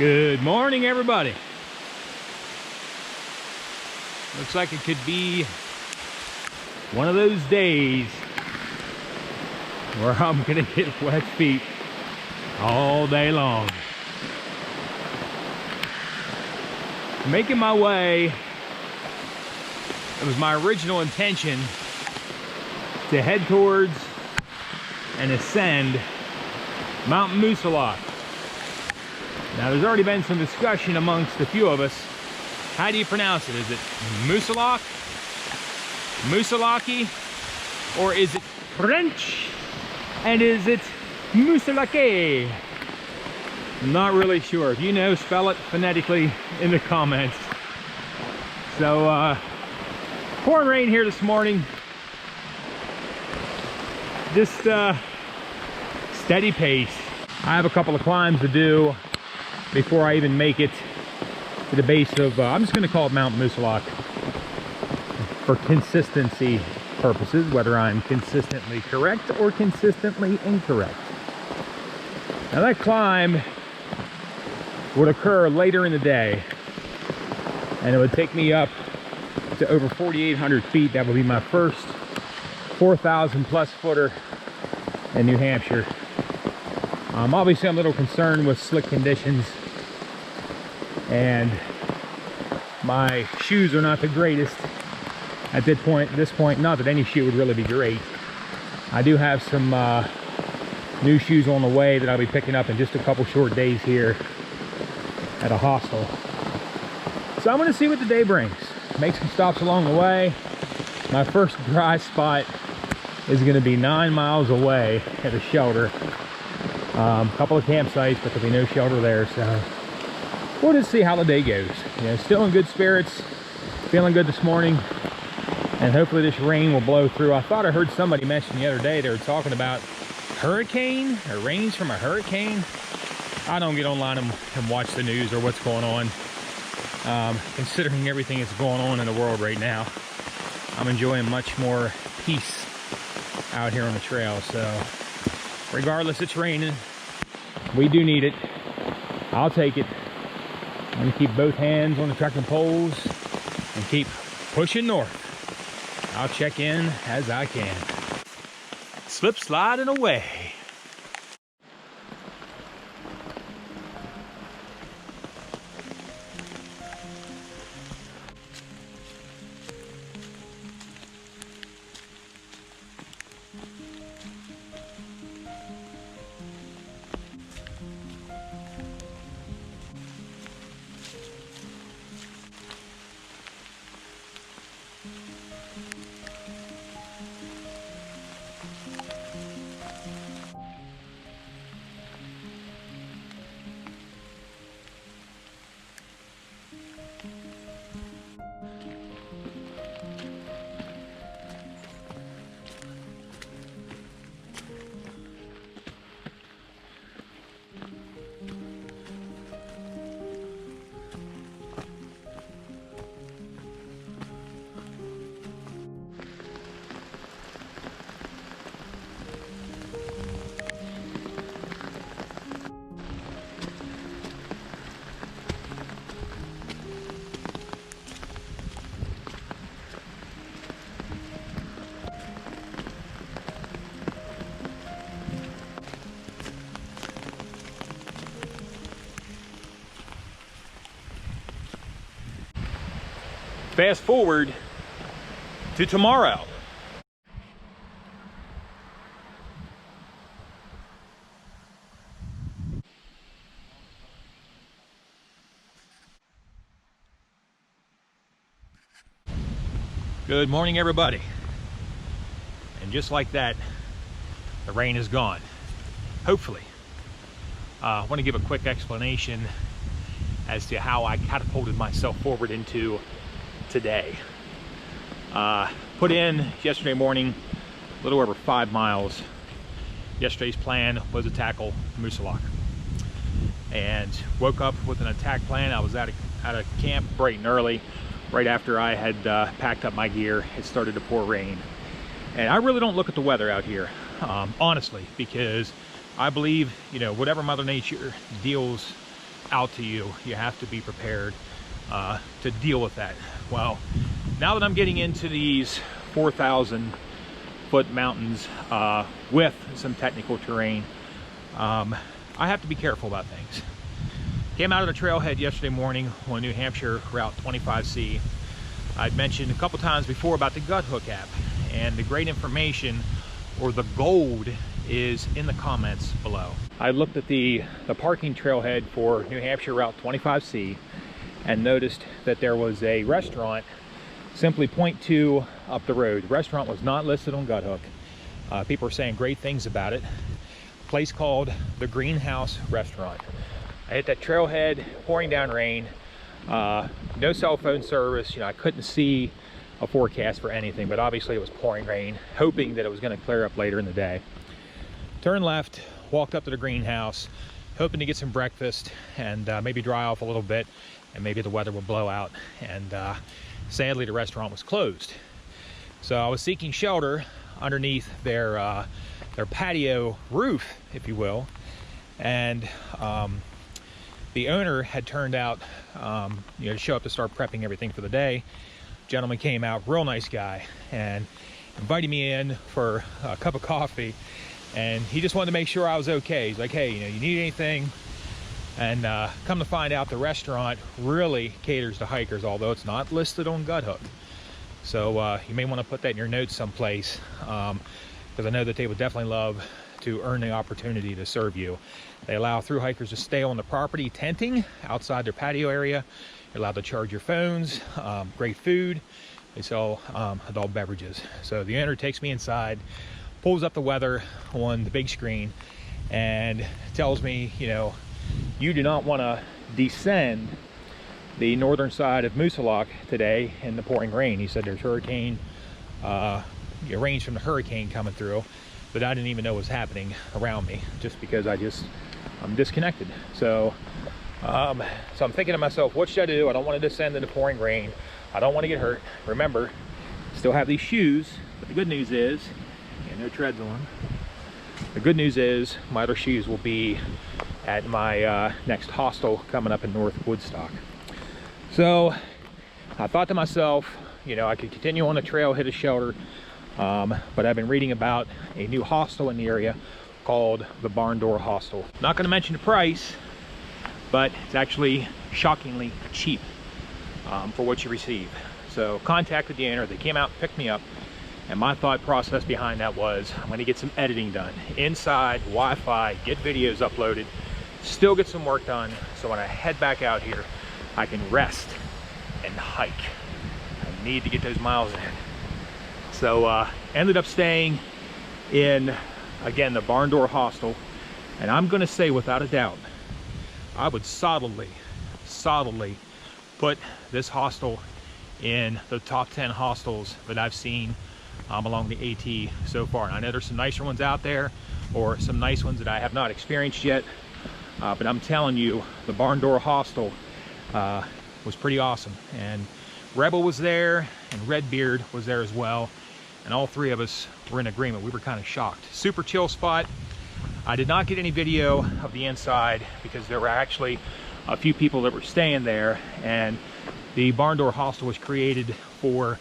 Good morning, everybody. Looks like it could be one of those days where I'm gonna get wet feet all day long. Making my way, it was my original intention to head towards and ascend Mount Moosilauke. Now, there's already been some discussion amongst a few of us. How do you pronounce it? Is it Moosilauke, Moosilauke, or is it French? And is it Moosilauke? Not really sure. If you know, spell it phonetically in the comments. So, pouring rain here this morning. Just steady pace. I have a couple of climbs to do before I even make it to the base of, I'm just going to call it Mount Moosilauke for consistency purposes, whether I'm consistently correct or consistently incorrect. Now, that climb would occur later in the day, and it would take me up to over 4,800 feet. That would be my first 4,000 plus footer in New Hampshire. Obviously, I'm a little concerned with slick conditions, and my shoes are not the greatest at this point. Not that any shoe would really be great. I do have some new shoes on the way that I'll be picking up in just a couple short days here at a hostel. So I'm going to see what the day brings. Make some stops along the way. My first dry spot is going to be 9 miles away at a shelter. A couple of campsites, but there'll be no shelter there, so we'll just see how the day goes. You know, still in good spirits, feeling good this morning, and hopefully this rain will blow through. I thought I heard somebody mention the other day they were talking about hurricane or rains from a hurricane. I don't get online and watch the news or what's going on. Considering everything that's going on in the world right now, I'm enjoying much more peace out here on the trail. So regardless, it's raining. We do need it. I'll take it. I'm gonna keep both hands on the trekking poles and keep pushing north. I'll check in as I can. Slip sliding away. Fast forward to tomorrow. Good morning, everybody. And just like that, the rain is gone. Hopefully. I want to give a quick explanation as to how I catapulted myself forward into today. Put in yesterday morning a little over 5 miles. Yesterday's plan was to tackle Moosilauke, and woke up with an attack plan. I was out of camp bright and early, right after I had packed up my gear. It started to pour rain, and I really don't look at the weather out here, honestly, because I believe, you know, whatever Mother Nature deals out to you, you have to be prepared to deal with that. Well, now that I'm getting into these 4,000 foot mountains with some technical terrain, I have to be careful about things. Came out of the trailhead yesterday morning on New Hampshire Route 25C. I'd mentioned a couple times before about the Gut Hook app, and the great information, or the gold, is in the comments below. I looked at the parking trailhead for New Hampshire Route 25C and noticed that there was a restaurant simply 0.2 up the road. The restaurant was not listed on Gut Hook. People are saying great things about it. A place called the Greenhouse Restaurant. I hit that trailhead, pouring down rain, no cell phone service. You know, I couldn't see a forecast for anything, but obviously it was pouring rain, hoping that it was going to clear up later in the day. Turned left, walked up to the greenhouse, hoping to get some breakfast and maybe dry off a little bit, and maybe the weather would blow out. And sadly, the restaurant was closed. So I was seeking shelter underneath their patio roof, if you will, and the owner had turned out, you know, to show up to start prepping everything for the day. Gentleman came out, real nice guy, and invited me in for a cup of coffee, and he just wanted to make sure I was okay. He's like, hey, you know, you need anything? And come to find out, the restaurant really caters to hikers, although it's not listed on Gut Hook. So you may want to put that in your notes someplace, because I know that they would definitely love to earn the opportunity to serve you. They allow through hikers to stay on the property tenting outside their patio area. You're allowed to charge your phones, great food. They sell adult beverages. So the owner takes me inside, pulls up the weather on the big screen, and tells me, you know, you do not want to descend the northern side of Moosilauke today in the pouring rain. He said there's hurricane, range from the hurricane coming through, but I didn't even know what was happening around me, just because I'm disconnected. So I'm thinking to myself, what should I do? I don't want to descend in the pouring rain. I don't want to get hurt. Remember, still have these shoes, but the good news is, no treads on. The good news is my other shoes will be at my next hostel coming up in North Woodstock. So I thought to myself, you know, I could continue on the trail, hit a shelter, but I've been reading about a new hostel in the area called the Barn Door Hostel. Not going to mention the price, but it's actually shockingly cheap for what you receive. So contacted the owner, they came out and picked me up, and my thought process behind that was, I'm going to get some editing done inside, Wi-Fi, get videos uploaded, still get some work done, so when I head back out here, I can rest and hike. I need to get those miles in. So ended up staying in, again, the Barn Door Hostel, and I'm going to say without a doubt, I would solidly put this hostel in the top 10 hostels that I've seen along the AT so far. And I know there's some nicer ones out there, or some nice ones that I have not experienced yet, but I'm telling you, the Barn Door Hostel was pretty awesome. And Rebel was there, and Redbeard was there as well, and all three of us were in agreement. We were kind of shocked. Super chill spot. I did not get any video of the inside because there were actually a few people that were staying there, and the Barn Door Hostel was created for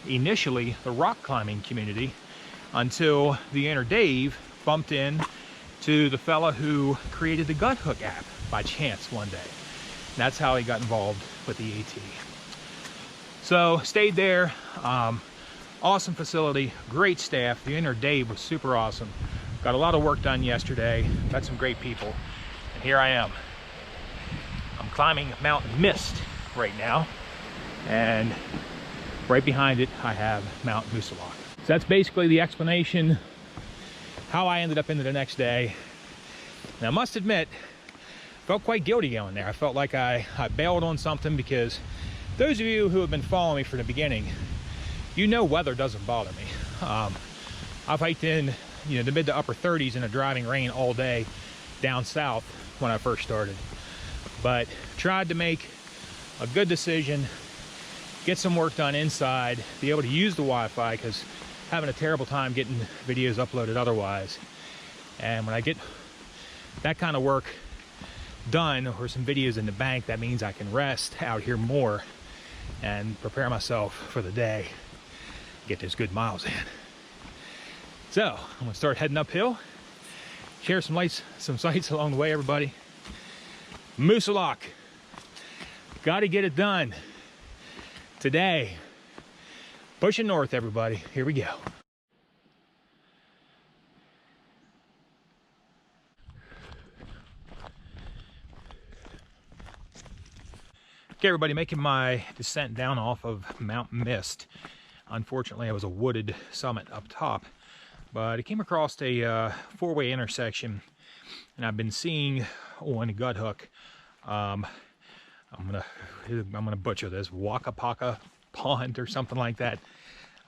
initially the rock climbing community, until the owner Dave bumped in to the fella who created the Gut Hook app by chance one day. And that's how he got involved with the AT. So stayed there. Awesome facility, great staff. The owner Dave was super awesome. Got a lot of work done yesterday, met some great people, and here I am. I'm climbing Mount Mist right now, and right behind it I have Mount Moosilauke. So that's basically the explanation how I ended up into the next day. Now I must admit, I felt quite guilty going there. I felt like I bailed on something, because those of you who have been following me from the beginning, you know weather doesn't bother me. I've hiked in, you know, the mid to upper 30s in a driving rain all day down south when I first started, but tried to make a good decision, get some work done inside, be able to use the Wi-Fi, because having a terrible time getting videos uploaded otherwise. And when I get that kind of work done or some videos in the bank, that means I can rest out here more and prepare myself for the day, get those good miles in. So I'm gonna start heading uphill, share some sights along the way, everybody. Moosilauke, gotta get it done today. Pushing north, everybody, here we go. Okay, everybody, making my descent down off of Mount Mist. Unfortunately, it was a wooded summit up top, but I came across a four-way intersection, and I've been seeing on Gut Hook. I'm gonna butcher this, Wakapaka Pond or something like that.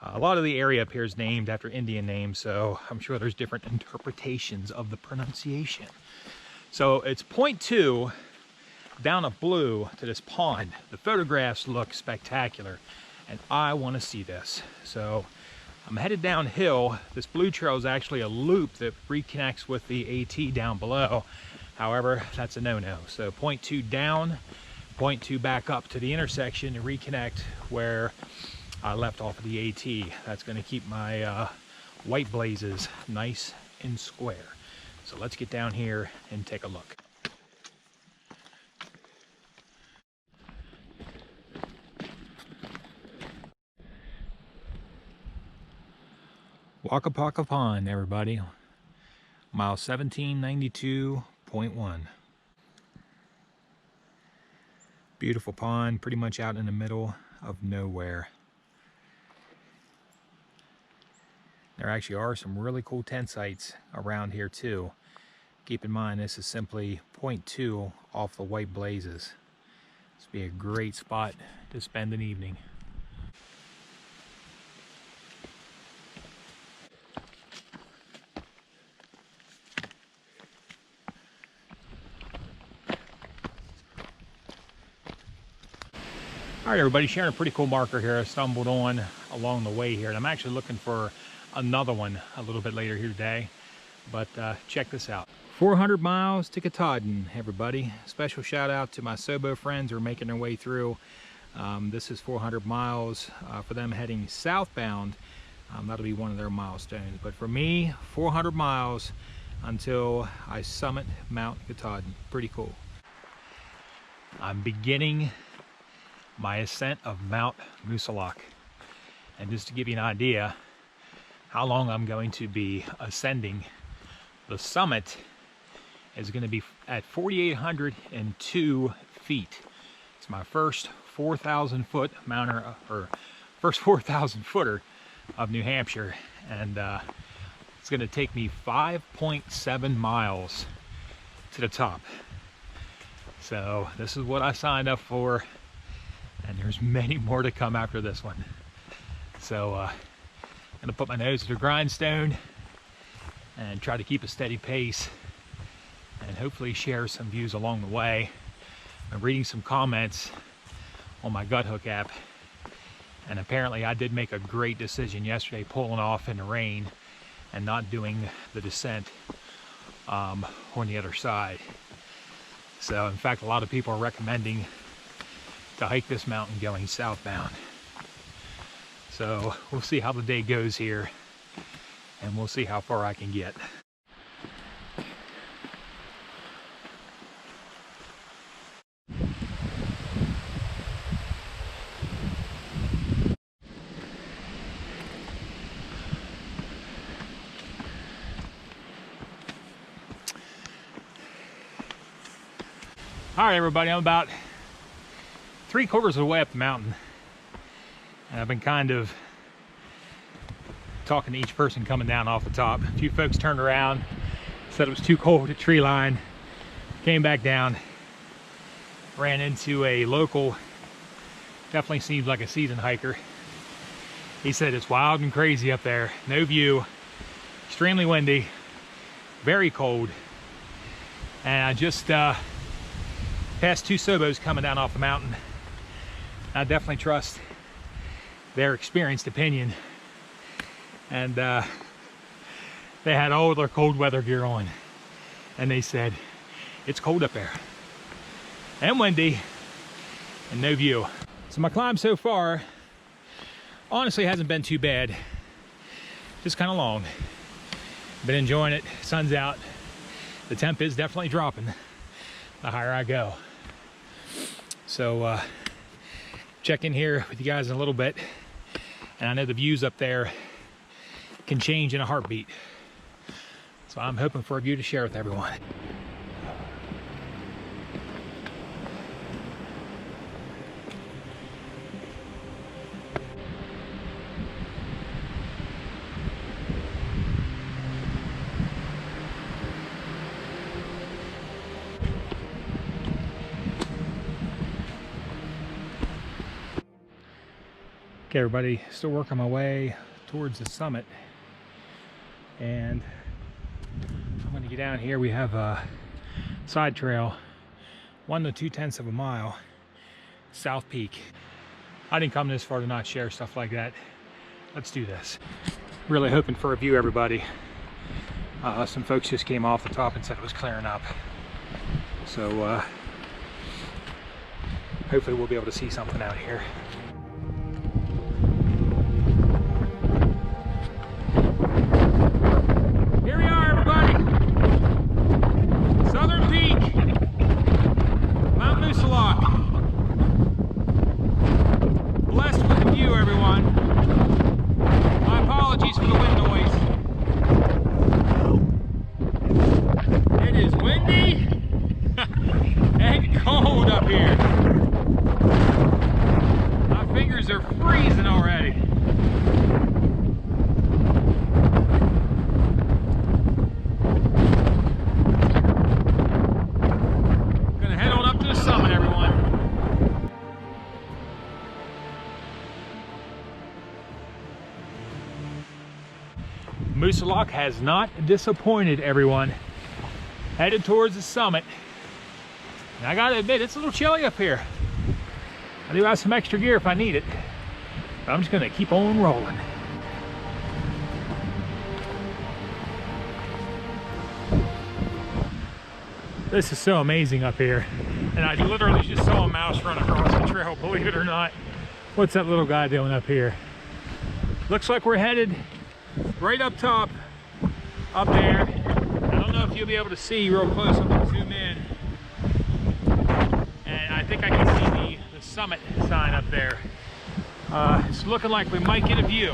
A lot of the area up here is named after Indian names, so I'm sure there's different interpretations of the pronunciation. So it's 0.2 down a blue to this pond. The photographs look spectacular, and I want to see this. So I'm headed downhill. This blue trail is actually a loop that reconnects with the AT down below. However, that's a no-no. So 0.2 down, 0.2 back up to the intersection to reconnect where I left off of the AT. That's going to keep my white blazes nice and square. So let's get down here and take a look. Wakapaka Pond, everybody. Mile 1792.1. Beautiful pond, pretty much out in the middle of nowhere. There actually are some really cool tent sites around here too. Keep in mind, this is simply 0.2 off the white blazes. This would be a great spot to spend an evening. All right, everybody, sharing a pretty cool marker here I stumbled on along the way here, and I'm actually looking for another one a little bit later here today, but check this out. 400 miles to Katahdin, everybody. Special shout out to my Sobo friends who are making their way through. This is 400 miles for them heading southbound. That'll be one of their milestones, but for me, 400 miles until I summit Mount Katahdin. Pretty cool. I'm beginning my ascent of Mount Moosilauke, and just to give you an idea how long I'm going to be ascending, the summit is going to be at 4,802 feet. It's my first 4,000 foot mounter, or first 4,000 footer of New Hampshire, and it's going to take me 5.7 miles to the top. So this is what I signed up for, and there's many more to come after this one. So I'm gonna put my nose to the grindstone and try to keep a steady pace and hopefully share some views along the way. I'm reading some comments on my Gut Hook app, and apparently I did make a great decision yesterday pulling off in the rain and not doing the descent on the other side. So in fact, a lot of people are recommending to hike this mountain going southbound. So we'll see how the day goes here, and we'll see how far I can get. All right, everybody, I'm about 3/4 of the way up the mountain, and I've been kind of talking to each person coming down off the top. A few folks turned around, said it was too cold at tree line, came back down, ran into a local, definitely seems like a seasoned hiker. He said it's wild and crazy up there, no view, extremely windy, very cold, and I just passed two Sobos coming down off the mountain. I definitely trust their experienced opinion, and they had all their cold weather gear on, and they said it's cold up there. and windy and no view. So my climb so far honestly hasn't been too bad. Just kind of long. Been enjoying it. Sun's out. The temp is definitely dropping the higher I go. So check in here with you guys in a little bit. And I know the views up there can change in a heartbeat. So I'm hoping for a view to share with everyone. Okay, everybody, still working my way towards the summit, and I'm going to get down here. We have a side trail, 1 2/10 of a mile, South Peak. I didn't come this far to not share stuff like that. Let's do this. Really hoping for a view, everybody. Some folks just came off the top and said it was clearing up, so hopefully we'll be able to see something out here. Moosilauke. Blessed with the view, everyone. My apologies for the wind noise. It is windy and cold up here. My fingers are freezing already. Moosilauke has not disappointed, everyone. Headed towards the summit. And I gotta admit, it's a little chilly up here. I do have some extra gear if I need it. But I'm just gonna keep on rolling. This is so amazing up here. And I literally just saw a mouse run across the trail, believe it or not. What's that little guy doing up here? Looks like we're headed right up top, up there. I don't know if you'll be able to see real close. I'm going to zoom in. And I think I can see the summit sign up there. It's looking like we might get a view.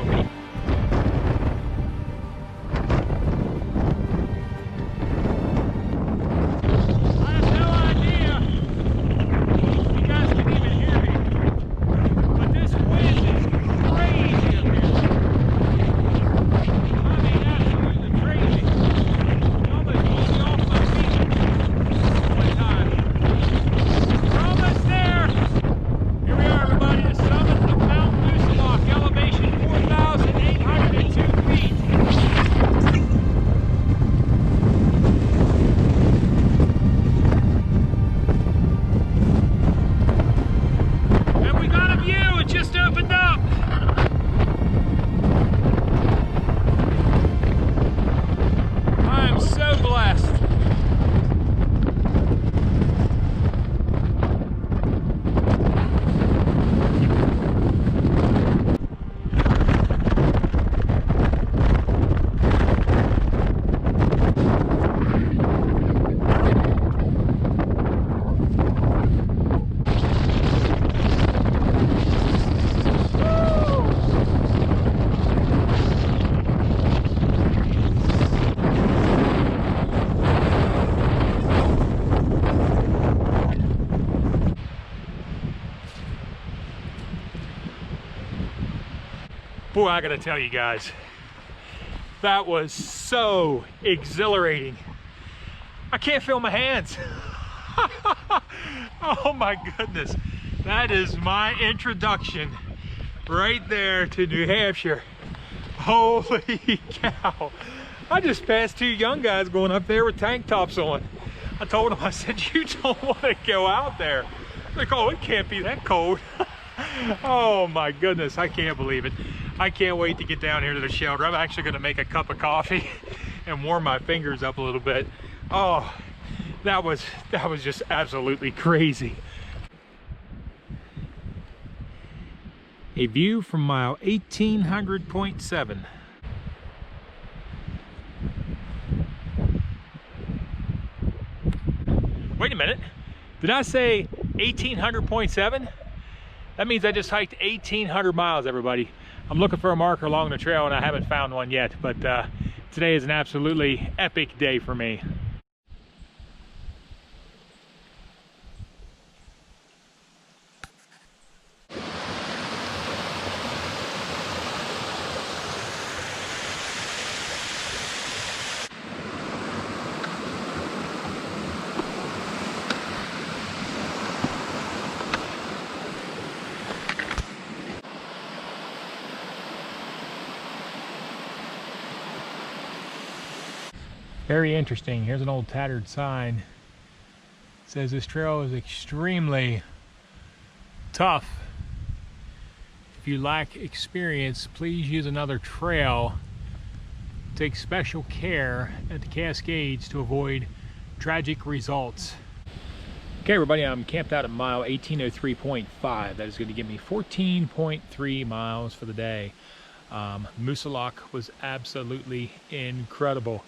Boy, I gotta tell you guys, that was so exhilarating. I can't feel my hands. Oh my goodness. That is my introduction right there to New Hampshire. Holy cow. I just passed 2 young guys going up there with tank tops on. I told them, I said, you don't want to go out there. They're like, oh, it can't be that cold. Oh my goodness, I can't believe it. I can't wait to get down here to the shelter. I'm actually going to make a cup of coffee and warm my fingers up a little bit. Oh, That was just absolutely crazy. A view from mile 1800.7. Wait a minute, did I say 1800.7? That means I just hiked 1800 miles, everybody. I'm looking for a marker along the trail and I haven't found one yet, but today is an absolutely epic day for me. Very interesting. Here's an old tattered sign. It says this trail is extremely tough. If you lack experience, please use another trail. Take special care at the Cascades to avoid tragic results. Okay, everybody, I'm camped out at mile 1803.5. That is going to give me 14.3 miles for the day. Moosilauke was absolutely incredible.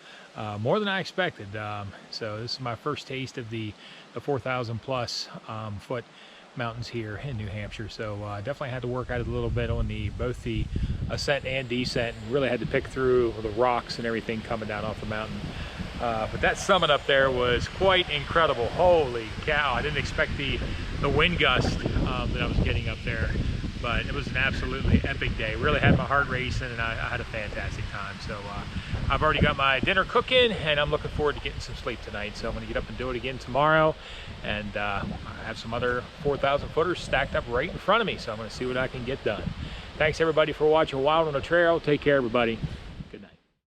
More than I expected. So this is my first taste of the 4,000 plus foot mountains here in New Hampshire. So definitely had to work at it a little bit on both the ascent and descent, and really had to pick through the rocks and everything coming down off the mountain. But that summit up there was quite incredible. Holy cow, I didn't expect the wind gust that I was getting up there. But it was an absolutely epic day. Really had my heart racing, and I had a fantastic time. So I've already got my dinner cooking, and I'm looking forward to getting some sleep tonight. So I'm going to get up and do it again tomorrow. And I have some other 4,000 footers stacked up right in front of me. So I'm going to see what I can get done. Thanks everybody for watching Wild on the Trail. Take care, everybody.